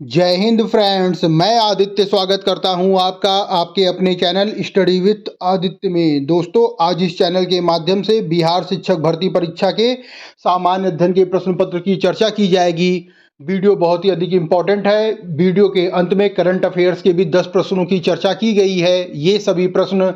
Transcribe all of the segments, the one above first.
जय हिंद फ्रेंड्स। मैं आदित्य स्वागत करता हूं आपका आपके अपने चैनल स्टडी विथ आदित्य में। दोस्तों, आज इस चैनल के माध्यम से बिहार शिक्षक भर्ती परीक्षा के सामान्य अध्ययन के प्रश्न पत्र की चर्चा की जाएगी। वीडियो बहुत ही अधिक इम्पोर्टेंट है। वीडियो के अंत में करंट अफेयर्स के भी 10 प्रश्नों की चर्चा की गई है। ये सभी प्रश्न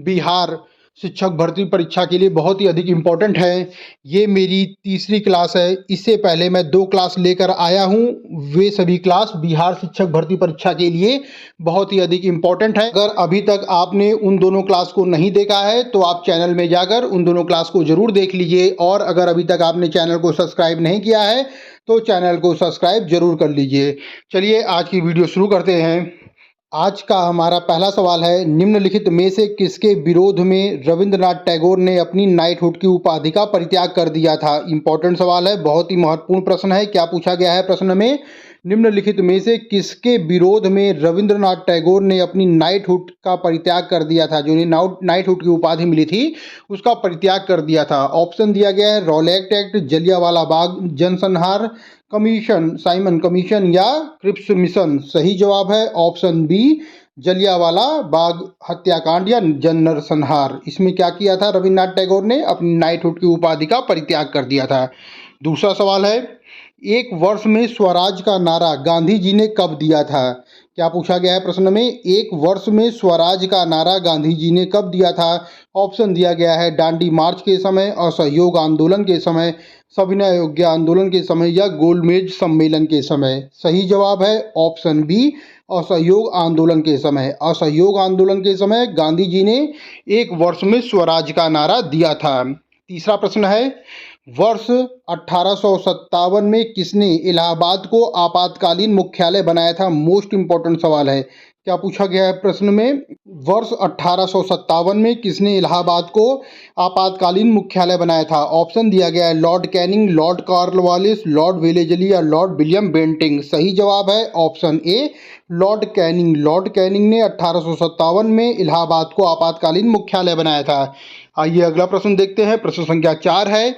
बिहार शिक्षक भर्ती परीक्षा के लिए बहुत ही अधिक इम्पोर्टेंट है। ये मेरी तीसरी क्लास है। इससे पहले मैं 2 क्लास लेकर आया हूँ। वे सभी क्लास बिहार शिक्षक भर्ती परीक्षा के लिए बहुत ही अधिक इम्पोर्टेंट है। अगर अभी तक आपने उन दोनों क्लास को नहीं देखा है तो आप चैनल में जाकर उन दोनों क्लास को ज़रूर देख लीजिए, और अगर अभी तक आपने चैनल को सब्सक्राइब नहीं किया है तो चैनल को सब्सक्राइब जरूर कर लीजिए। चलिए आज की वीडियो शुरू करते हैं। आज का हमारा पहला सवाल है, निम्नलिखित में से किसके विरोध में रविंद्रनाथ टैगोर ने अपनी नाइटहुड की उपाधि का परित्याग कर दिया था। इंपॉर्टेंट सवाल है, बहुत ही महत्वपूर्ण प्रश्न है। क्या पूछा गया है प्रश्न में? निम्नलिखित में से किसके विरोध में रविंद्रनाथ टैगोर ने अपनी नाइटहुड का परित्याग कर दिया था? जो नाइटहुड की उपाधि मिली थी उसका परित्याग कर दिया था। ऑप्शन दिया गया है, Rowlatt act, Jallianwala Bagh जनसंहार commission, Simon commission या क्रिप्स मिशन। सही जवाब है ऑप्शन बी, जलियांवाला बाग हत्याकांड या जन नरसंहार। इसमें क्या किया था? रविन्द्रनाथ टैगोर ने अपनी नाइटहुड की उपाधि का परित्याग कर दिया था। दूसरा सवाल है, एक वर्ष में स्वराज का नारा गांधी जी ने कब दिया था? क्या पूछा गया है प्रश्न में? एक वर्ष में स्वराज का नारा गांधी जी ने कब दिया था? ऑप्शन दिया गया है, दांडी मार्च के समय, असहयोग आंदोलन के समय, सविनय अवज्ञा आंदोलन के समय या गोलमेज सम्मेलन के समय। सही जवाब है ऑप्शन बी, असहयोग आंदोलन के समय। असहयोग आंदोलन के समय गांधी जी ने एक वर्ष में स्वराज का नारा दिया था। तीसरा प्रश्न है, वर्ष 1857 में किसने इलाहाबाद को आपातकालीन मुख्यालय बनाया था? मोस्ट इंपॉर्टेंट सवाल है। क्या पूछा गया है प्रश्न में? वर्ष 1857 में किसने इलाहाबाद को आपातकालीन मुख्यालय बनाया था? ऑप्शन दिया गया है, Lord Canning, Lord Cornwallis, Lord Wellesley या लॉर्ड विलियम बेंटिंग। सही जवाब है option A, Lord Canning. Lord Canning ने 1857 में इलाहाबाद को आपातकालीन मुख्यालय बनाया था। आइए अगला प्रश्न देखते हैं। प्रश्न संख्या 4 है,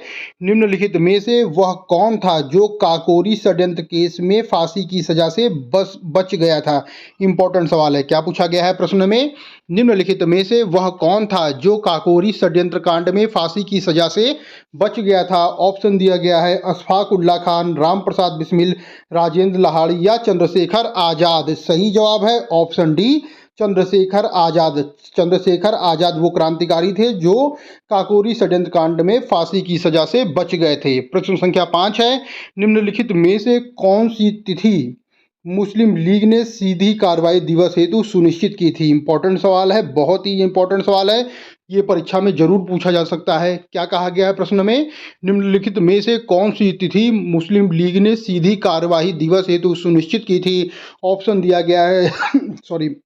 निम्नलिखित में से वह कौन था जो काकोरी षड्यंत्र केस में फांसी की सजा से बच गया था? इंपॉर्टेंट सवाल है। क्या पूछा गया है प्रश्न में? निम्नलिखित में से वह कौन था जो काकोरी षड्यंत्र कांड में फांसी की सजा से बच गया था? ऑप्शन दिया गया है, अशफाक उल्ला खान, राम प्रसाद बिस्मिल, राजेंद्र लाहाड़ी या चंद्रशेखर आजाद। सही जवाब है ऑप्शन डी, चंद्रशेखर आजाद। चंद्रशेखर आजाद वो क्रांतिकारी थे जो काकोरी षड्यंत्र कांड में फांसी की सजा से बच गए थे। प्रश्न संख्या 5 है, निम्नलिखित में से कौन सी तिथि मुस्लिम लीग ने सीधी कार्रवाई दिवस हेतु सुनिश्चित की थी? इंपॉर्टेंट सवाल है, बहुत ही इंपॉर्टेंट सवाल है। ये परीक्षा में जरूर पूछा जा सकता है। क्या कहा गया है प्रश्न में? निम्नलिखित में से कौन सी तिथि मुस्लिम लीग ने सीधी कार्यवाही दिवस हेतु सुनिश्चित की थी? ऑप्शन दिया गया है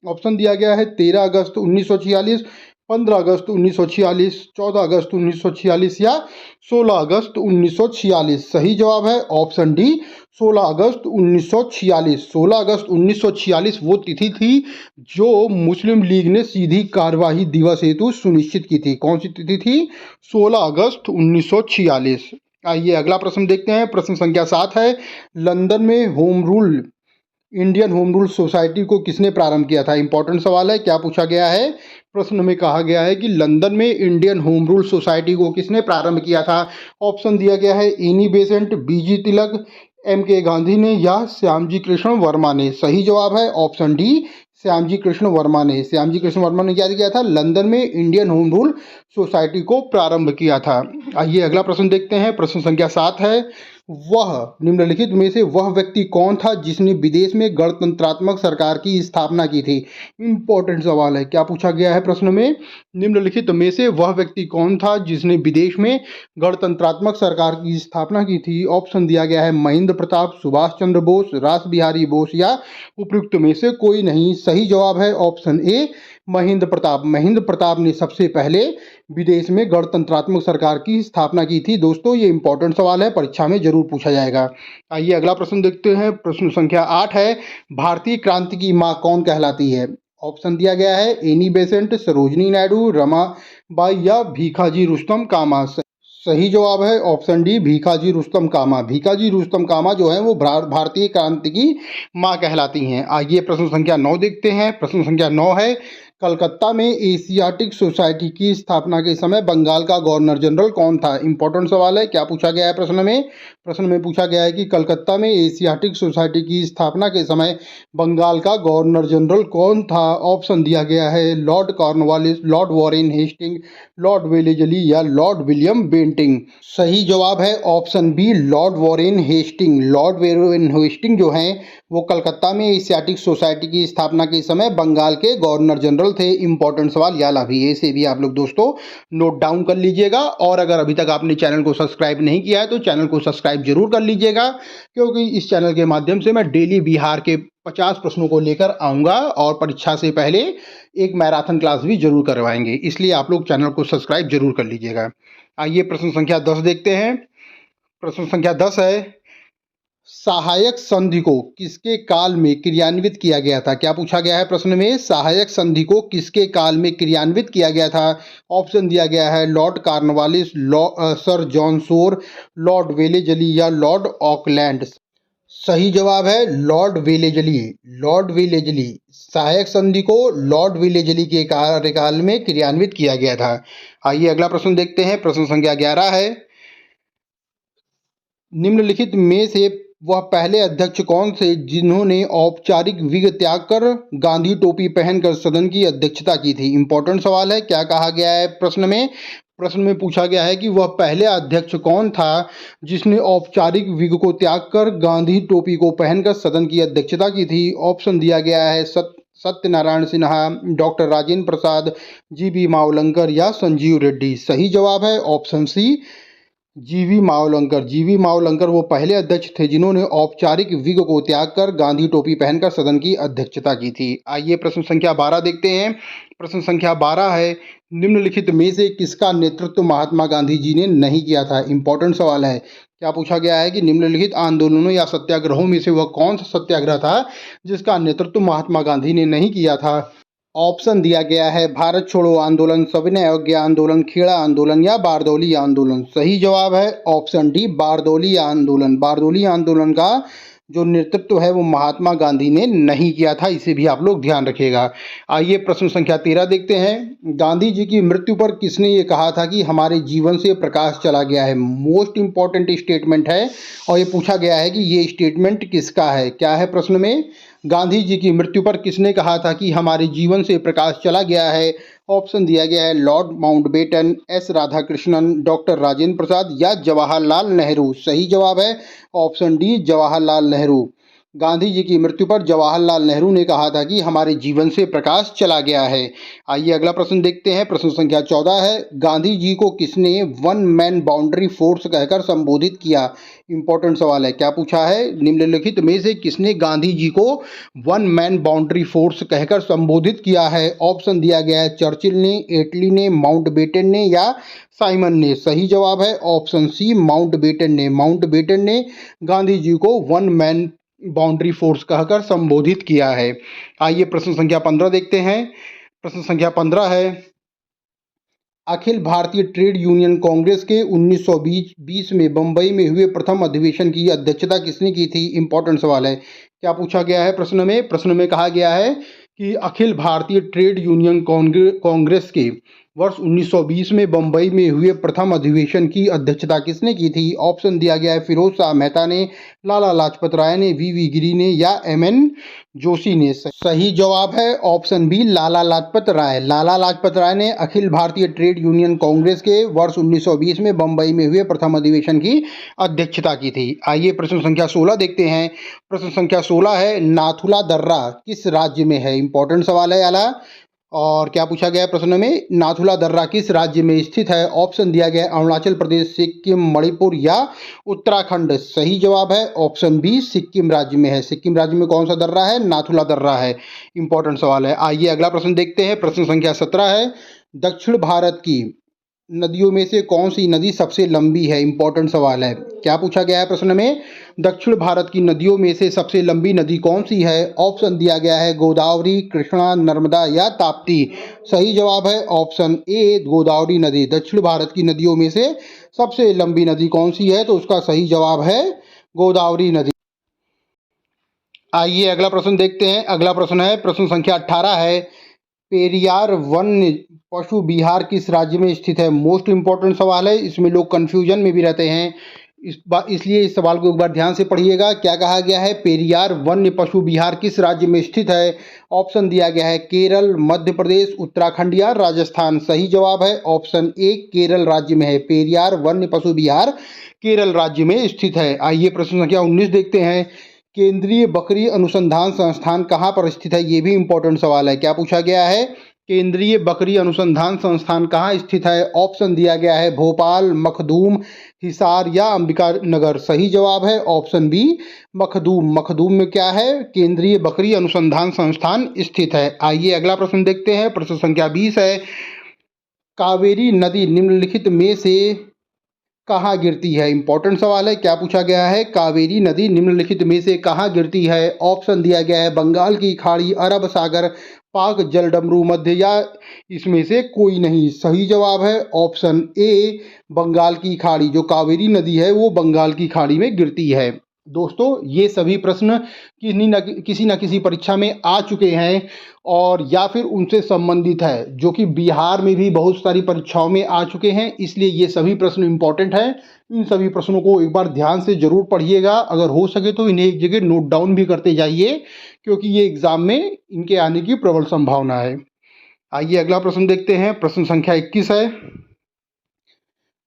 ऑप्शन दिया गया है 13 अगस्त 1946, 15 अगस्त 1946, 14 अगस्त 1946 या 16 अगस्त 1946। सही जवाब है ऑप्शन डी, 16 अगस्त 1946। 16 अगस्त 1946 वो तिथि थी जो मुस्लिम लीग ने सीधी कार्यवाही दिवस हेतु सुनिश्चित की थी। कौन सी तिथि थी? 16 अगस्त 1946। आइए अगला प्रश्न देखते हैं। प्रश्न संख्या 7 है, लंदन में home rule Indian home rule society को किसने प्रारंभ किया था? इंपॉर्टेंट सवाल है। क्या पूछा गया है? प्रश्न में कहा गया है कि लंदन में इंडियन होम रूल सोसाइटी को किसने प्रारंभ किया था? ऑप्शन दिया गया है, एनी बेसेंट, बीजी तिलक, एम के गांधी ने या श्यामजी कृष्ण वर्मा ने। सही जवाब है ऑप्शन डी, श्यामजी कृष्ण वर्मा ने। श्यामजी कृष्ण वर्मा ने क्या किया था? लंदन में इंडियन होम रूल सोसाइटी को प्रारंभ किया था। आइए अगला प्रश्न देखते हैं। प्रश्न संख्या 7 है, वह निम्नलिखित में से वह व्यक्ति कौन था जिसने विदेश में गणतंत्रात्मक सरकार की स्थापना की थी? इंपॉर्टेंट सवाल है। क्या पूछा गया है प्रश्न में? निम्नलिखित में से वह व्यक्ति कौन था जिसने विदेश में गणतंत्रात्मक सरकार की स्थापना की थी? ऑप्शन दिया गया है, महेंद्र प्रताप, सुभाष चंद्र बोस, रास बिहारी बोस या उपयुक्त में से कोई नहीं। सही जवाब है ऑप्शन ए, महेंद्र प्रताप। महेंद्र प्रताप ने सबसे पहले विदेश में गणतंत्रात्मक सरकार की स्थापना की थी। दोस्तों, ये इंपॉर्टेंट सवाल है, परीक्षा में जरूर पूछा जाएगा। आइए अगला प्रश्न देखते हैं। प्रश्न संख्या 8 है, भारतीय क्रांति की मां कौन कहलाती है? ऑप्शन दिया गया है, एनी बेसेंट, सरोजनी नायडू, रमाबाई या भीखाजी रुस्तम कामा। सही जवाब है ऑप्शन डी भीखाजी रुस्तम कामा। भीखाजी रुस्तम कामा जो है वो भारतीय क्रांति की मां कहलाती हैं। आइए प्रश्न संख्या 9 देखते हैं। प्रश्न संख्या 9 है, कलकत्ता में एशियाटिक सोसाइटी की स्थापना के समय बंगाल का गवर्नर जनरल कौन था? इंपॉर्टेंट सवाल है। क्या पूछा गया है प्रश्न में? प्रश्न में पूछा गया है कि कलकत्ता में एशियाटिक सोसाइटी की स्थापना के समय बंगाल का गवर्नर जनरल कौन था? ऑप्शन दिया गया है Lord Cornwallis, Lord Warren Hastings, Lord Wellesley या लॉर्ड विलियम बेंटिंग। सही जवाब है option B Lord Warren Hastings. Lord Warren Hastings जो हैं वो कलकत्ता में एशियाटिक सोसाइटी की स्थापना के समय बंगाल के गवर्नर जनरल थे। इंपॉर्टेंट सवाल याला भी, ऐसे भी आप लोग दोस्तों नोट डाउन कर लीजिएगा। और अगर अभी तक आपने चैनल को सब्सक्राइब नहीं किया है तो चैनल को सब्सक्राइब जरूर कर लीजिएगा, क्योंकि इस चैनल के माध्यम से मैं डेली बिहार के 50 प्रश्नों को लेकर आऊँगा और परीक्षा से पहले एक मैराथन क्लास भी जरूर करवाएंगे, इसलिए आप लोग चैनल को सब्सक्राइब जरूर कर लीजिएगा। आइए प्रश्न संख्या 10 देखते हैं। प्रश्न संख्या 10 है, सहायक संधि को किसके काल में क्रियान्वित किया गया था? क्या पूछा गया है प्रश्न में? सहायक संधि को किसके काल में क्रियान्वित किया गया था? ऑप्शन दिया गया है Lord Cornwallis, sir John Shore, Lord Wellesley या लॉर्ड ऑकलैंड। सही जवाब है लॉर्ड वेलेजली। लॉर्ड वेलेजली, सहायक संधि को लॉर्ड वेलेजली के कार्यकाल में क्रियान्वित किया गया था। आइए अगला प्रश्न देखते हैं। प्रश्न संख्या 11 है, निम्नलिखित में से वह पहले अध्यक्ष कौन थे जिन्होंने औपचारिक विग त्याग कर गांधी टोपी पहनकर सदन की अध्यक्षता की थी? इंपॉर्टेंट सवाल है। क्या कहा गया है प्रश्न में? प्रश्न में पूछा गया है कि वह पहले अध्यक्ष कौन था जिसने औपचारिक विग को त्याग कर गांधी टोपी को पहनकर सदन की अध्यक्षता की थी? ऑप्शन दिया गया है सत्यनारायण सिन्हा, डॉक्टर राजेंद्र प्रसाद, जीबी मावलंकर या संजीव रेड्डी। सही जवाब है ऑप्शन सी जीवी मावलंकर। जीवी मावलंकर वो पहले अध्यक्ष थे जिन्होंने औपचारिक विग को त्याग कर गांधी टोपी पहनकर सदन की अध्यक्षता की थी। आइए प्रश्न संख्या 12 देखते हैं। प्रश्न संख्या 12 है, निम्नलिखित में से किसका नेतृत्व महात्मा गांधी जी ने नहीं किया था? इंपॉर्टेंट सवाल है। क्या पूछा गया है कि निम्नलिखित आंदोलनों या सत्याग्रहों में से वह कौन सा सत्याग्रह था जिसका नेतृत्व महात्मा गांधी ने नहीं किया था? ऑप्शन दिया गया है भारत छोड़ो आंदोलन, सविनय अवज्ञा आंदोलन, खेड़ा आंदोलन या बारदौली आंदोलन। सही जवाब है ऑप्शन डी बारदौली आंदोलन। बारदौली आंदोलन का जो नेतृत्व है वो महात्मा गांधी ने नहीं किया था, इसे भी आप लोग ध्यान रखिएगा। आइए प्रश्न संख्या 13 देखते हैं। गांधी जी की मृत्यु पर किसने ये कहा था कि हमारे जीवन से प्रकाश चला गया है? मोस्ट इंपॉर्टेंट स्टेटमेंट है और ये पूछा गया है कि ये स्टेटमेंट किसका है। क्या है प्रश्न में? गांधी जी की मृत्यु पर किसने कहा था कि हमारे जीवन से प्रकाश चला गया है? ऑप्शन दिया गया है Lord Mountbatten, S Radhakrishnan, doctor Rajendra Prasad या जवाहरलाल नेहरू। सही जवाब है ऑप्शन डी जवाहरलाल नेहरू। गांधी जी की मृत्यु पर जवाहरलाल नेहरू ने कहा था कि हमारे जीवन से प्रकाश चला गया है। आइए अगला प्रश्न देखते हैं। प्रश्न संख्या 14 है, गांधी जी को किसने वन मैन बाउंड्री फोर्स कहकर संबोधित किया? इंपॉर्टेंट सवाल है। क्या पूछा है? निम्नलिखित में से किसने गांधी जी को वन मैन बाउंड्री फोर्स कहकर संबोधित किया है? ऑप्शन दिया गया है चर्चिल ने, एटली ने, माउंटबेटन ने या साइमन ने। सही जवाब है ऑप्शन सी माउंटबेटन ने। माउंटबेटन ने गांधी जी को वन मैन बाउंड्री फोर्स कहकर संबोधित किया है। आइए प्रश्न संख्या 15 देखते हैं। प्रश्न संख्या 15 है, अखिल भारतीय ट्रेड यूनियन कांग्रेस के 1920 में बंबई में हुए प्रथम अधिवेशन की अध्यक्षता किसने की थी? इंपॉर्टेंट सवाल है। क्या पूछा गया है प्रश्न में? प्रश्न में कहा गया है कि अखिल भारतीय ट्रेड यूनियन कांग्रेस के वर्ष 1920 में बंबई में हुए प्रथम अधिवेशन की अध्यक्षता किसने की थी? ऑप्शन दिया गया है फिरोज शाह मेहता ने, लाला लाजपत राय ने, वी गिरी ने या एम.एन. जोशी ने। सही जवाब है ऑप्शन बी लाला लाजपत राय। लाला लाजपत राय ने अखिल भारतीय ट्रेड यूनियन कांग्रेस के वर्ष 1920 में बंबई में हुए प्रथम अधिवेशन की अध्यक्षता की थी। आइए प्रश्न संख्या 16 देखते हैं। प्रश्न संख्या 16 है, नाथुला दर्रा किस राज्य में है? इंपॉर्टेंट सवाल है आला। और क्या पूछा गया है प्रश्न में? नाथुला दर्रा किस राज्य में स्थित है? ऑप्शन दिया गया है अरुणाचल प्रदेश, सिक्किम, मणिपुर या उत्तराखंड। सही जवाब है ऑप्शन बी सिक्किम राज्य में है। सिक्किम राज्य में कौन सा दर्रा है? नाथुला दर्रा है। इंपॉर्टेंट सवाल है। आइए अगला प्रश्न देखते हैं। प्रश्न संख्या 17 है, दक्षिण भारत की नदियों में से कौन सी नदी सबसे लंबी है? इंपॉर्टेंट सवाल है। क्या पूछा गया है प्रश्न में? दक्षिण भारत की नदियों में से सबसे लंबी नदी कौन सी है? ऑप्शन दिया गया है गोदावरी, कृष्णा, नर्मदा या ताप्ती। सही जवाब है ऑप्शन ए गोदावरी नदी। दक्षिण भारत की नदियों में से सबसे लंबी नदी कौन सी है? तो उसका सही जवाब है गोदावरी नदी। आइए अगला प्रश्न देखते हैं। अगला प्रश्न है प्रश्न संख्या 18 है, पेरियार वन्य पशु विहार किस राज्य में स्थित है? मोस्ट इंपॉर्टेंट सवाल है, इसमें लोग कंफ्यूजन में भी रहते हैं। इसलिए इस सवाल को एक बार ध्यान से पढ़िएगा। क्या कहा गया है? पेरियार वन्य पशु विहार किस राज्य में स्थित है? ऑप्शन दिया गया है केरल, मध्य प्रदेश, उत्तराखंड या राजस्थान। सही जवाब है ऑप्शन ए केरल राज्य में है। पेरियार वन्य पशु विहार केरल राज्य में स्थित है। आइए प्रश्न संख्या 19 देखते हैं। केंद्रीय बकरी अनुसंधान संस्थान कहाँ पर स्थित है? ये भी इंपॉर्टेंट सवाल है। क्या पूछा गया है? केंद्रीय बकरी अनुसंधान संस्थान कहाँ स्थित है? ऑप्शन दिया गया है भोपाल, मखदूम, हिसार या अंबिका नगर। सही जवाब है ऑप्शन बी मखदूम। मखदूम में क्या है? केंद्रीय बकरी अनुसंधान संस्थान स्थित है। आइए अगला प्रश्न देखते हैं। प्रश्न संख्या 20 है, कावेरी नदी निम्नलिखित में से कहाँ गिरती है? इंपॉर्टेंट सवाल है। क्या पूछा गया है? कावेरी नदी निम्नलिखित में से कहाँ गिरती है? ऑप्शन दिया गया है बंगाल की खाड़ी, अरब सागर, पाक जलडमरू मध्य या इसमें से कोई नहीं। सही जवाब है ऑप्शन ए बंगाल की खाड़ी। जो कावेरी नदी है वो बंगाल की खाड़ी में गिरती है। दोस्तों ये सभी प्रश्न किसी न किसी परीक्षा में आ चुके हैं और या फिर उनसे संबंधित है, जो कि बिहार में भी बहुत सारी परीक्षाओं में आ चुके हैं। इसलिए ये सभी प्रश्न इंपॉर्टेंट हैं। इन सभी प्रश्नों को एक बार ध्यान से जरूर पढ़िएगा। अगर हो सके तो इन्हें एक जगह नोट डाउन भी करते जाइए, क्योंकि ये एग्जाम में इनके आने की प्रबल संभावना है। आइए अगला प्रश्न देखते हैं। प्रश्न संख्या 21 है,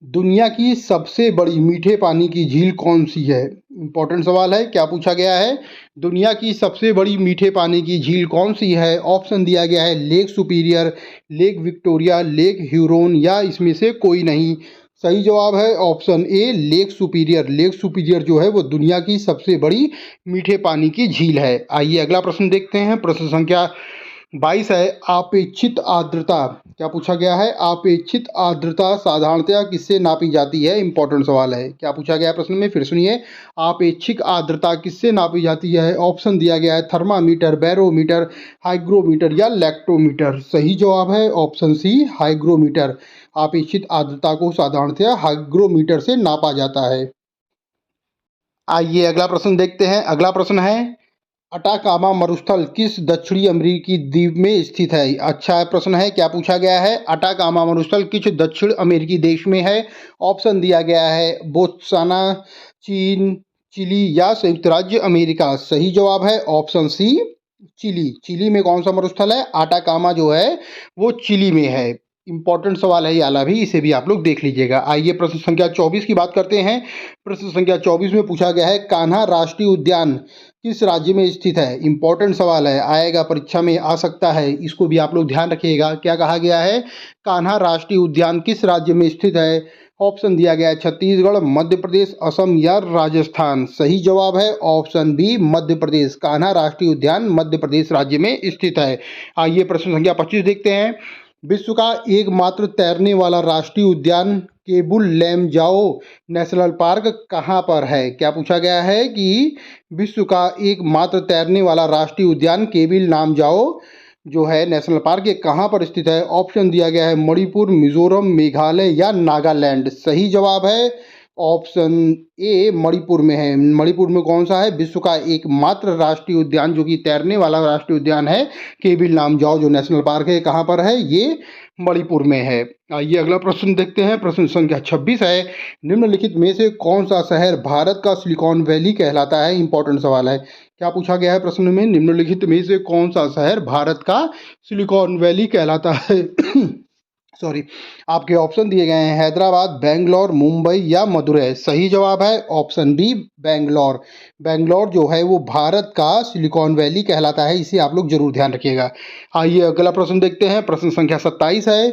दुनिया की सबसे बड़ी मीठे पानी की झील कौन सी है? इंपॉर्टेंट सवाल है। क्या पूछा गया है? दुनिया की सबसे बड़ी मीठे पानी की झील कौन सी है? ऑप्शन दिया गया है lake superior, lake Victoria, lake Huron या इसमें से कोई नहीं। सही जवाब है option A lake superior. Lake superior जो है वो दुनिया की सबसे बड़ी मीठे पानी की झील है। आइए अगला प्रश्न देखते हैं। प्रश्न संख्या 22 है, आपेक्षित आर्द्रता। क्या पूछा गया है? आपेक्षित आर्द्रता साधारणतया किससे नापी जाती है? इंपॉर्टेंट सवाल है। क्या पूछा गया है प्रश्न में? फिर सुनिए। आपेक्षिक आर्द्रता किससे नापी जाती है? ऑप्शन दिया गया है थर्मामीटर, बैरोमीटर, हाइग्रोमीटर या लैक्टोमीटर। सही जवाब है ऑप्शन सी हाइग्रोमीटर। आपेक्षित आर्द्रता को साधारणतया हाइग्रोमीटर से नापा जाता है। आइए अगला प्रश्न देखते हैं। अगला प्रश्न है, अटाकामा मरुस्थल किस दक्षिणी अमेरिकी द्वीप में स्थित है? अच्छा प्रश्न है। क्या पूछा गया है? अटाकामा मरुस्थल किस दक्षिण अमेरिकी देश में है? ऑप्शन दिया गया है बोत्सवाना, चीन, चिली या संयुक्त राज्य अमेरिका। सही जवाब है ऑप्शन सी चिली। चिली में कौन सा मरुस्थल है? अटाकामा जो है वो चिली में है। इंपॉर्टेंट सवाल है ये वाला भी, इसे भी आप लोग देख लीजिएगा। आइए प्रश्न संख्या 24 की बात करते हैं। प्रश्न संख्या 24 में पूछा गया है, कान्हा राष्ट्रीय उद्यान किस राज्य में स्थित है? इंपॉर्टेंट सवाल है, आएगा परीक्षा में आ सकता है, इसको भी आप लोग ध्यान रखिएगा। क्या कहा गया है? कान्हा राष्ट्रीय उद्यान किस राज्य में स्थित है? ऑप्शन दिया गया है छत्तीसगढ़, मध्य प्रदेश, असम या राजस्थान। सही जवाब है ऑप्शन बी मध्य प्रदेश। कान्हा राष्ट्रीय उद्यान मध्य प्रदेश राज्य में स्थित है। आइए प्रश्न संख्या 25 देखते हैं। विश्व का एकमात्र तैरने वाला राष्ट्रीय उद्यान केबुल लैमजाओ नेशनल पार्क कहाँ पर है? क्या पूछा गया है कि विश्व का एकमात्र तैरने वाला राष्ट्रीय उद्यान केबिल लामजाओ जो है नेशनल पार्क, ये कहाँ पर स्थित है? ऑप्शन दिया गया है मणिपुर, मिजोरम, मेघालय या नागालैंड। सही जवाब है ऑप्शन ए मणिपुर में है। मणिपुर में कौन सा है? विश्व का एकमात्र राष्ट्रीय उद्यान जो कि तैरने वाला राष्ट्रीय उद्यान है केबिल लामजाओ जो नेशनल पार्क है, कहाँ पर है? ये मणिपुर में है। आइए अगला प्रश्न देखते हैं। प्रश्न संख्या 26 है, निम्नलिखित में से कौन सा शहर भारत का सिलिकॉन वैली कहलाता है? इंपॉर्टेंट सवाल है। क्या पूछा गया है प्रश्न में? निम्नलिखित में से कौन सा शहर भारत का सिलिकॉन वैली कहलाता है? सॉरी, आपके ऑप्शन दिए गए हैं हैदराबाद, बेंगलोर, मुंबई या मदुरई। सही जवाब है ऑप्शन बी बेंगलोर। बेंगलोर जो है वो भारत का सिलिकॉन वैली कहलाता है, इसे आप लोग जरूर ध्यान रखिएगा। आइए अगला प्रश्न देखते हैं। प्रश्न संख्या 27 है,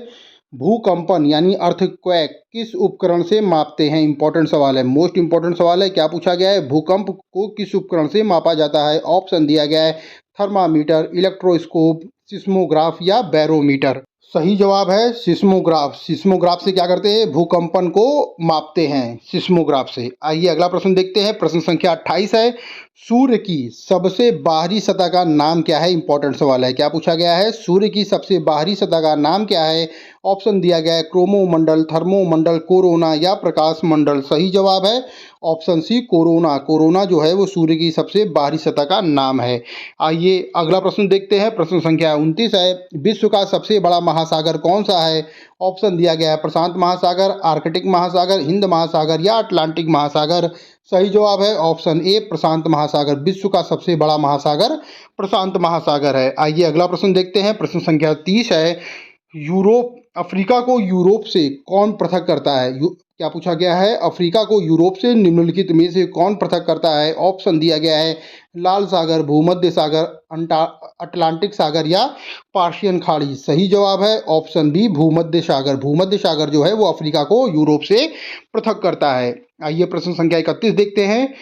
भूकंपन यानी अर्थक्वेक किस उपकरण से मापते हैं? इंपॉर्टेंट सवाल है, मोस्ट इंपॉर्टेंट सवाल है। क्या पूछा गया है? भूकंप को किस उपकरण से मापा जाता है? ऑप्शन दिया गया है थर्मामीटर, इलेक्ट्रोस्कोप, सिस्मोग्राफ या बैरोमीटर। सही जवाब है सिस्मोग्राफ। सिस्मोग्राफ से क्या करते हैं, भूकंपन को मापते हैं सिस्मोग्राफ से। आइए अगला प्रश्न देखते हैं, प्रश्न संख्या 28 है। सूर्य की सबसे बाहरी सतह का नाम क्या है? इंपॉर्टेंट सवाल है। क्या पूछा गया है? सूर्य की सबसे बाहरी सतह का नाम क्या है? ऑप्शन दिया गया है क्रोमोमंडल, थर्मोमंडल, कोरोना या प्रकाश मंडल। सही जवाब है ऑप्शन सी कोरोना। कोरोना जो है वो सूर्य की सबसे बाहरी सतह का नाम है। आइए अगला प्रश्न देखते हैं, प्रश्न संख्या 29 है। विश्व का सबसे बड़ा महासागर कौन सा है? ऑप्शन दिया गया है प्रशांत महासागर, आर्कटिक महासागर, हिंद महासागर या अटलांटिक महासागर। सही जवाब है ऑप्शन ए प्रशांत महासागर। विश्व का सबसे बड़ा महासागर प्रशांत महासागर है। आइए अगला प्रश्न देखते हैं, प्रश्न संख्या 30 है। यूरोप अफ्रीका को यूरोप से कौन पृथक करता है? क्या पूछा गया है? अफ्रीका को यूरोप से निम्नलिखित में से कौन पृथक करता है? ऑप्शन दिया गया है लाल सागर, भूमध्य सागर, अटलांटिक सागर या पर्शियन खाड़ी। सही जवाब है ऑप्शन बी भूमध्य सागर। भूमध्य सागर जो है वो अफ्रीका को यूरोप से पृथक करता है। आइए प्रश्न संख्या 31 देखते हैं।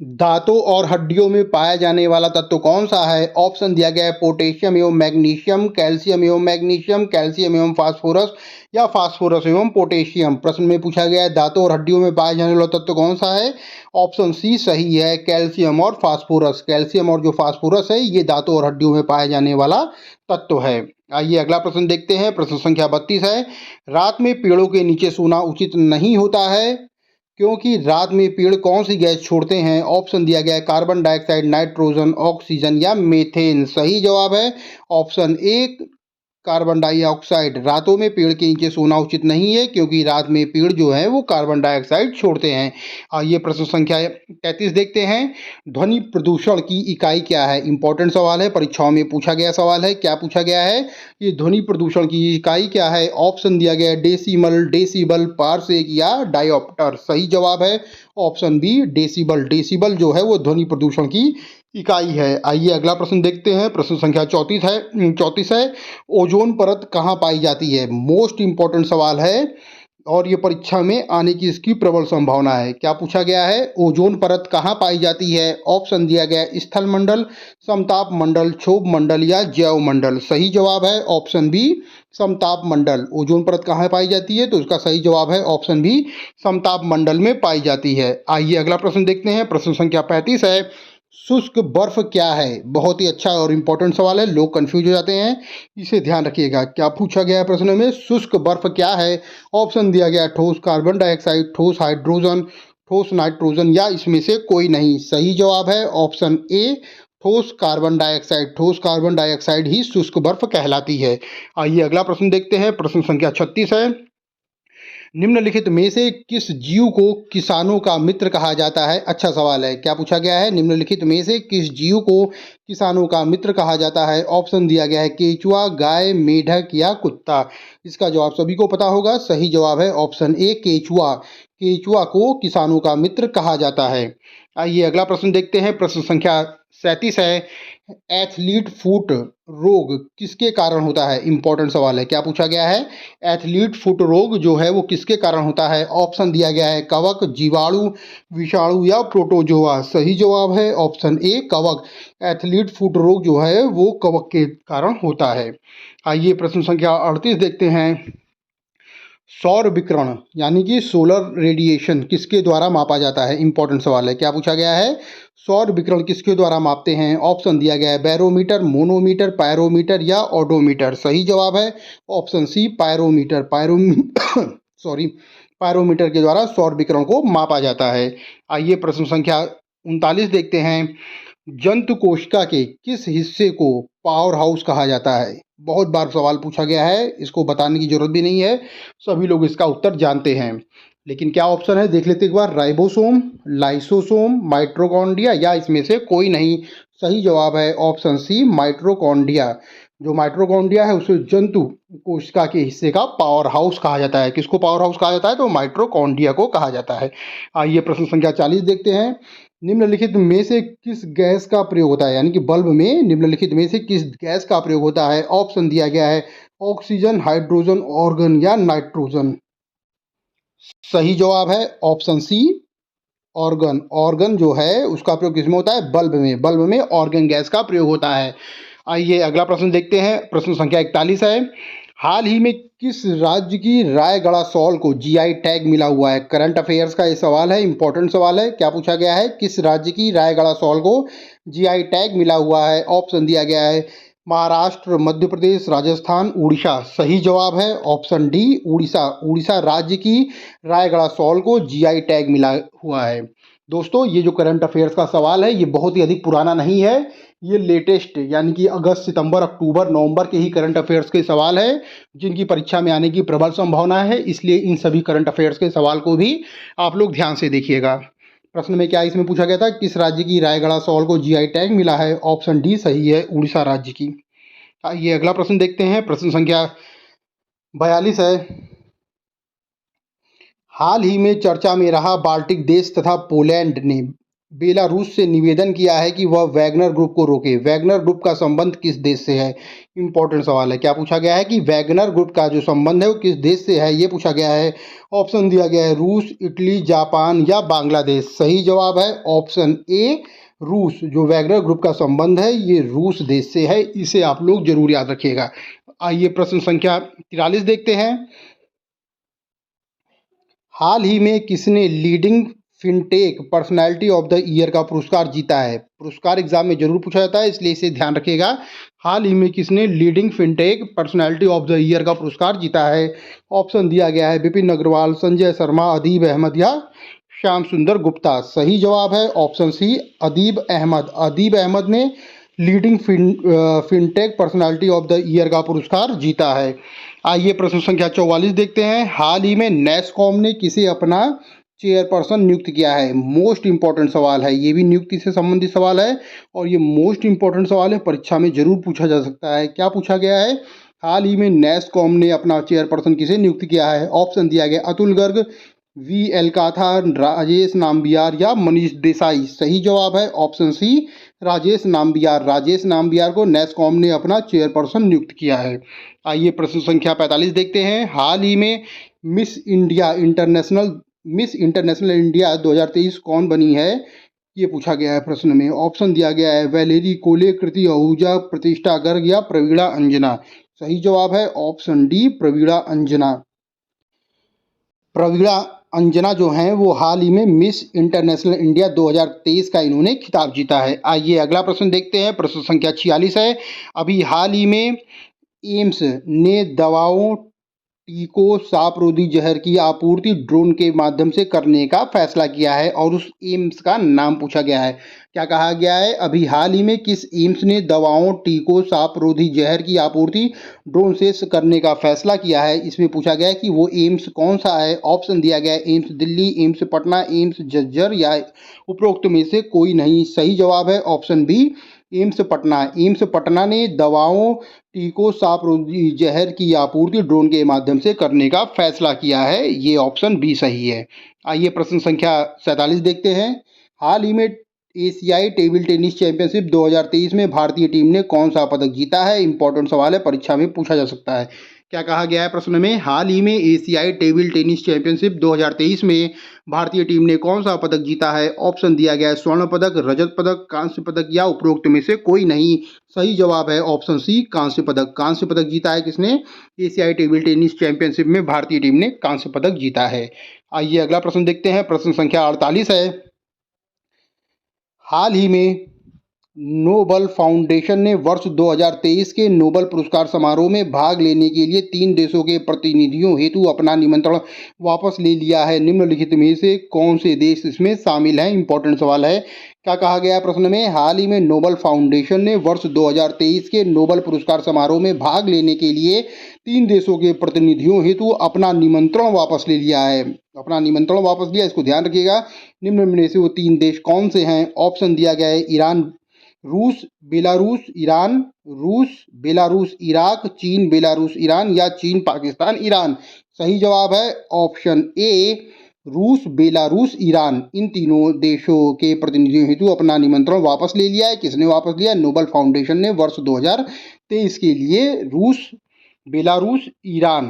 दांतों और हड्डियों में पाया जाने वाला तत्व कौन सा है? ऑप्शन दिया गया है पोटेशियम एवं मैग्नीशियम, कैल्शियम एवं मैग्नीशियम, कैल्शियम एवं फास्फोरस या फास्फोरस एवं पोटेशियम। प्रश्न में पूछा गया है दांतों और हड्डियों में पाया जाने वाला तत्व कौन सा है? ऑप्शन सी सही है कैल्शियम और फास्फोरस। कैल्शियम और जो फास्फोरस है ये दांतों और हड्डियों में पाया जाने वाला तत्व है। आइए अगला प्रश्न देखते हैं, प्रश्न संख्या 32 है। रात में पेड़ों के नीचे सोना उचित नहीं होता है क्योंकि रात में पेड़ कौन सी गैस छोड़ते हैं? ऑप्शन दिया गया है कार्बन डाइऑक्साइड, नाइट्रोजन, ऑक्सीजन या मीथेन। सही जवाब है ऑप्शन ए कार्बन डाइऑक्साइड। रातों में पेड़ के नीचे सोना उचित नहीं है क्योंकि रात में पेड़ जो है वो कार्बन डाइऑक्साइड छोड़ते हैं। आइए प्रश्न संख्या 33 देखते हैं। ध्वनि प्रदूषण की इकाई क्या है? इंपॉर्टेंट सवाल है, परीक्षाओं में पूछा गया सवाल है। क्या पूछा गया है? ये ध्वनि प्रदूषण की इकाई क्या है? ऑप्शन दिया गया है डेसिमल, डेसिबल, पारसेक या डायोप्टर। सही जवाब है ऑप्शन बी डेसिबल। डेसिबल जो है वो ध्वनि प्रदूषण की इकाई है। आइए अगला प्रश्न देखते हैं, प्रश्न संख्या 34 है। ओजोन परत कहाँ पाई जाती है? मोस्ट इंपॉर्टेंट सवाल है और ये परीक्षा में आने की इसकी प्रबल संभावना है। क्या पूछा गया है? ओजोन परत कहाँ पाई जाती है? ऑप्शन दिया गया है स्थल मंडल, समताप मंडल, क्षोभ मंडल या जैव मंडल। सही जवाब है ऑप्शन बी समताप मंडल। ओजोन परत कहाँ पाई जाती है? तो इसका सही जवाब है ऑप्शन बी समताप मंडल में पाई जाती है। आइए अगला प्रश्न देखते हैं, प्रश्न संख्या 35 है। शुष्क बर्फ क्या है? बहुत ही अच्छा और इम्पोर्टेंट सवाल है, लोग कंफ्यूज हो जाते हैं, इसे ध्यान रखिएगा। क्या पूछा गया है प्रश्न में? शुष्क बर्फ क्या है? ऑप्शन दिया गया ठोस कार्बन डाइऑक्साइड, ठोस हाइड्रोजन, ठोस नाइट्रोजन या इसमें से कोई नहीं। सही जवाब है ऑप्शन ए ठोस कार्बन डाइऑक्साइड। ठोस कार्बन डाइऑक्साइड ही शुष्क बर्फ कहलाती है। आइए अगला प्रश्न देखते हैं, प्रश्न संख्या 36 है। निम्नलिखित में से किस जीव को किसानों का मित्र कहा जाता है? अच्छा सवाल है। क्या पूछा गया है? निम्नलिखित में से किस जीव को किसानों का मित्र कहा जाता है? ऑप्शन दिया गया है केचुआ, गाय, मेढक या कुत्ता। इसका जवाब सभी को पता होगा। सही जवाब है ऑप्शन ए केचुआ। केचुआ को किसानों का मित्र कहा जाता है। आइए अगला प्रश्न देखते हैं, प्रश्न संख्या 37 है। एथलीट फुट रोग किसके कारण होता है? इंपॉर्टेंट सवाल है। क्या पूछा गया है? एथलीट फुट रोग जो है वो किसके कारण होता है? ऑप्शन दिया गया है कवक, जीवाणु, विषाणु या प्रोटोजोआ। सही जवाब है ऑप्शन ए कवक। एथलीट फुट रोग जो है वो कवक के कारण होता है। आइए प्रश्न संख्या 38 देखते हैं। सौर विकिरण यानी कि सोलर रेडिएशन किसके द्वारा मापा जाता है? इंपॉर्टेंट सवाल है। क्या पूछा गया है? सौर विकिरण किसके द्वारा मापते हैं? ऑप्शन दिया गया है बैरोमीटर, मोनोमीटर, पायरोमीटर या ऑडोमीटर। सही जवाब है option C pyrometer. Sorry pyrometer के द्वारा सौर विकिरण को मापा जाता है। आइए प्रश्न संख्या 39 देखते हैं। जंतु कोशिका के किस हिस्से को पावर हाउस कहा जाता है? बहुत बार सवाल पूछा गया है, इसको बताने की जरूरत भी नहीं है, सभी लोग इसका उत्तर जानते हैं। लेकिन क्या ऑप्शन है देख लेते एक बार। राइबोसोम, लाइसोसोम, माइटोकॉन्ड्रिया या इसमें से कोई नहीं। सही जवाब है ऑप्शन सी माइटोकॉन्ड्रिया। जो माइटोकॉन्ड्रिया है उसे जंतु कोशिका के हिस्से का पावर हाउस कहा जाता है। किसको पावर हाउस कहा जाता है? तो माइटोकॉन्ड्रिया को कहा जाता है। आइए प्रश्न संख्या 40 देखते हैं। निम्नलिखित में से किस गैस का प्रयोग होता है? यानी कि बल्ब में निम्नलिखित में से किस गैस का प्रयोग होता है? ऑप्शन दिया गया है ऑक्सीजन, हाइड्रोजन, ऑर्गन या नाइट्रोजन। सही जवाब है ऑप्शन सी ऑर्गन। ऑर्गन जो है उसका प्रयोग किसमें होता है? बल्ब में। बल्ब में ऑर्गन गैस का प्रयोग होता है। आइए अगला प्रश्न देखते हैं, प्रश्न संख्या 41 है। हाल ही में किस राज्य की रायगढ़ सॉल को जीआई टैग मिला हुआ है? करंट अफेयर्स का ये सवाल है, इंपॉर्टेंट सवाल है। क्या पूछा गया है? किस राज्य की रायगढ़ सॉल को जीआई टैग मिला हुआ है? ऑप्शन दिया गया है महाराष्ट्र, मध्य प्रदेश, राजस्थान, उड़ीसा। सही जवाब है ऑप्शन डी, उड़ीसा। उड़ीसा राज्य की रायगढ़ सॉल को जीआई टैग मिला हुआ है। दोस्तों, ये जो करंट अफेयर्स का सवाल है ये बहुत ही अधिक पुराना नहीं है, ये लेटेस्ट यानी कि अगस्त, सितंबर, अक्टूबर, नवंबर के ही करंट अफेयर्स के सवाल है जिनकी परीक्षा में आने की प्रबल संभावना है। इसलिए इन सभी करंट अफेयर्स के सवाल को भी आप लोग ध्यान से देखिएगा। प्रश्न में क्या इसमें पूछा गया था? किस राज्य की रायगढ़ सॉल को जीआई टैग मिला है? ऑप्शन डी सही है, उड़ीसा राज्य की। आइए अगला प्रश्न देखते हैं। प्रश्न संख्या 42 है। हाल ही में चर्चा में रहा बाल्टिक देश तथा पोलैंड ने बेलारूस से निवेदन किया है कि वह वैगनर ग्रुप को रोके। वैगनर ग्रुप का संबंध किस देश से है? इंपॉर्टेंट सवाल है। क्या पूछा गया है कि वैगनर ग्रुप का जो संबंध है वो किस देश से है, ये पूछा गया है। ऑप्शन दिया गया है रूस, इटली, जापान या बांग्लादेश। सही जवाब है ऑप्शन ए, रूस। जो वैगनर ग्रुप का संबंध है ये रूस देश से है, इसे आप लोग जरूर याद रखिएगा। आइए प्रश्न संख्या 43 देखते हैं। हाल ही में किसने leading fintech personality of the year का पुरस्कार जीता है? पुरस्कार एग्जाम में जरूर पूछा जाता है, इसलिए इसे ध्यान रखिएगा। हाल ही में किसने leading fintech personality of the year का पुरस्कार जीता है? ऑप्शन दिया गया है विपिन अग्रवाल, संजय शर्मा, अदीब अहमद या श्याम सुंदर गुप्ता। सही जवाब है ऑप्शन सी, अदीब अहमद। अदीब अहमद ने leading fintech personality of the year का पुरस्कार जीता है। आइए प्रश्न संख्या 44 देखते हैं। हाल ही में नेस्कॉम ने किसे अपना चेयरपर्सन नियुक्त किया है? मोस्ट इंपॉर्टेंट सवाल है, ये भी नियुक्ति से संबंधित सवाल है और ये मोस्ट इंपॉर्टेंट सवाल है, परीक्षा में जरूर पूछा जा सकता है। क्या पूछा गया है? हाल ही में नेस्कॉम ने अपना चेयरपर्सन किसे नियुक्त किया है? ऑप्शन दिया गया अतुल गर्ग, वी एलकाथा, राजेश नाम्बियार या मनीष देसाई। सही जवाब है ऑप्शन सी, राजेश नाम्बियार। राजेश नाम्बियार को नेस्कॉम ने अपना चेयरपर्सन नियुक्त किया है। आइए प्रश्न संख्या 45 देखते हैं। हाल ही में मिस इंटरनेशनल इंडिया 2023 कौन बनी है? ये पूछा गया है प्रश्न में। ऑप्शन दिया गया है वैलेरी कोले, कृति आहूजा, प्रतिष्ठा गर्ग या प्रवीणा अंजना। सही जवाब है ऑप्शन डी, प्रवीणा अंजना। प्रवीणा अंजना जो हैं वो हाल ही में मिस इंटरनेशनल इंडिया 2023 का इन्होंने खिताब जीता है। आइए अगला प्रश्न देखते हैं। प्रश्न संख्या 46 है। अभी हाल ही में एम्स ने दवाओं, टीकों, सांप-रोधी जहर की आपूर्ति ड्रोन के माध्यम से करने का फैसला किया है और उस एम्स का नाम पूछा गया है। क्या कहा गया है? अभी हाल ही में किस एम्स ने दवाओं, टीकों, सांप-रोधी जहर की आपूर्ति ड्रोन से करने का फैसला किया है? इसमें पूछा गया है कि वो एम्स कौन सा है। ऑप्शन दिया गया है AIIMS Delhi, AIIMS Patna, AIIMS Jhajjar या उपरोक्त में से कोई नहीं। सही जवाब है option B, AIIMS Patna. AIIMS Patna ने दवाओं, टीकों, सांप-रोधी जहर की आपूर्ति ड्रोन के माध्यम से करने का फैसला किया है। ये ऑप्शन बी सही है। आइए प्रश्न संख्या 47 देखते हैं। हाल ही में एशियाई टेबल टेनिस चैंपियनशिप 2023 में भारतीय टीम ने कौन सा पदक जीता है? इंपॉर्टेंट सवाल है, परीक्षा में पूछा जा सकता है। क्या कहा गया है प्रश्न में? हाल ही में एशियाई टेबल टेनिस चैंपियनशिप 2023 में भारतीय टीम ने कौन सा पदक जीता है? ऑप्शन दिया गया है स्वर्ण पदक, रजत पदक, कांस्य पदक या उपरोक्त में से कोई नहीं। सही जवाब है ऑप्शन सी, कांस्य पदक। कांस्य पदक जीता है किसने? एशियाई टेबल टेनिस चैंपियनशिप में भारतीय टीम ने कांस्य पदक जीता है। आइए अगला प्रश्न देखते हैं। प्रश्न संख्या 48 है। हाल ही में नोबल फाउंडेशन ने वर्ष 2023 के नोबल पुरस्कार समारोह में भाग लेने के लिए 3 देशों के प्रतिनिधियों हेतु अपना निमंत्रण वापस ले लिया है। निम्नलिखित में से कौन से देश इसमें शामिल हैं? इंपॉर्टेंट सवाल है। क्या कहा गया है प्रश्न में? हाल ही में नोबल फाउंडेशन ने वर्ष 2023 के नोबल पुरस्कार समारोह में भाग लेने के लिए 3 देशों के प्रतिनिधियों हेतु अपना निमंत्रण वापस ले लिया है। अपना निमंत्रण वापस लिया, इसको ध्यान रखिएगा। निम्न में से वो 3 देश कौन से हैं? ऑप्शन दिया गया है ईरान, रूस, बेलारूस, ईरान। रूस, बेलारूस, इराक, चीन, बेलारूस, ईरान या चीन, पाकिस्तान, ईरान। सही जवाब है ऑप्शन ए, रूस, बेलारूस, ईरान। इन तीनों देशों के प्रतिनिधियों हेतु अपना निमंत्रण वापस ले लिया है। किसने वापस लिया? नोबल फाउंडेशन ने वर्ष 2023 के लिए रूस, बेलारूस, ईरान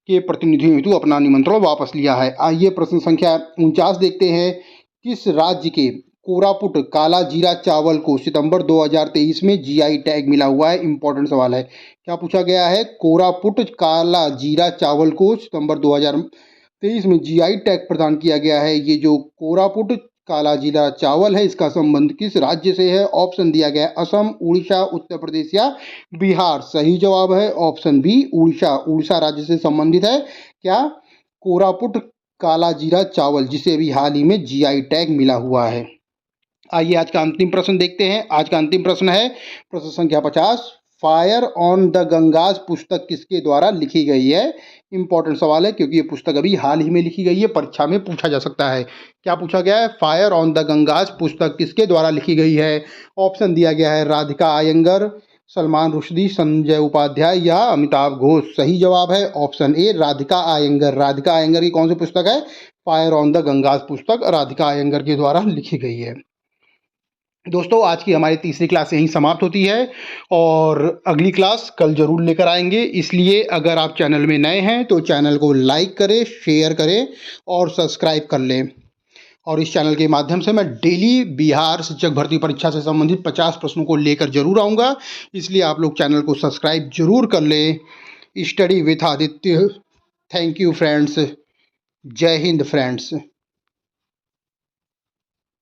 के प्रतिनिधियों हेतु अपना निमंत्रण वापस लिया है। आइए प्रश्न संख्या 49 देखते हैं। किस राज्य के कोरापुट काला जीरा चावल को सितंबर 2023 में जीआई टैग मिला हुआ है? इंपॉर्टेंट सवाल है। क्या पूछा गया है? कोरापुट काला जीरा चावल को सितंबर 2023 में जीआई टैग प्रदान किया गया है। ये जो कोरापुट काला जीरा चावल है, इसका संबंध किस राज्य से है? ऑप्शन दिया गया है असम, उड़ीसा, उत्तर प्रदेश या बिहार। सही जवाब है ऑप्शन बी, उड़ीसा। उड़ीसा राज्य से संबंधित है क्या? कोरापुट काला जीरा चावल, जिसे अभी हाल ही में जीआई टैग मिला हुआ है। आइए आज का अंतिम प्रश्न देखते हैं। आज का अंतिम प्रश्न है प्रश्न संख्या 50। फायर ऑन द गंगास पुस्तक किसके द्वारा लिखी गई है? इंपॉर्टेंट सवाल है क्योंकि ये पुस्तक अभी हाल ही में लिखी गई है, परीक्षा में पूछा जा सकता है। क्या पूछा गया है? फायर ऑन द गंगास पुस्तक किसके द्वारा लिखी गई है? ऑप्शन दिया गया है राधिका अयंगर, सलमान रुश्दी, संजय उपाध्याय या अमिताभ घोष। सही जवाब है ऑप्शन ए, राधिका अयंगर। राधिका अयंगर की कौन सी पुस्तक है? फायर ऑन द गंगास पुस्तक राधिका अयंगर के द्वारा लिखी गई है। दोस्तों आज की हमारी तीसरी क्लास यहीं समाप्त होती है और अगली क्लास कल जरूर लेकर आएंगे। इसलिए अगर आप चैनल में नए हैं तो चैनल को लाइक करें, शेयर करें और सब्सक्राइब कर लें। और इस चैनल के माध्यम से मैं डेली बिहार शिक्षक भर्ती परीक्षा से संबंधित 50 प्रश्नों को लेकर जरूर आऊँगा। इसलिए आप लोग चैनल को सब्सक्राइब जरूर कर लें। Study with Aditya. Thank you friends. जय हिंद फ्रेंड्स।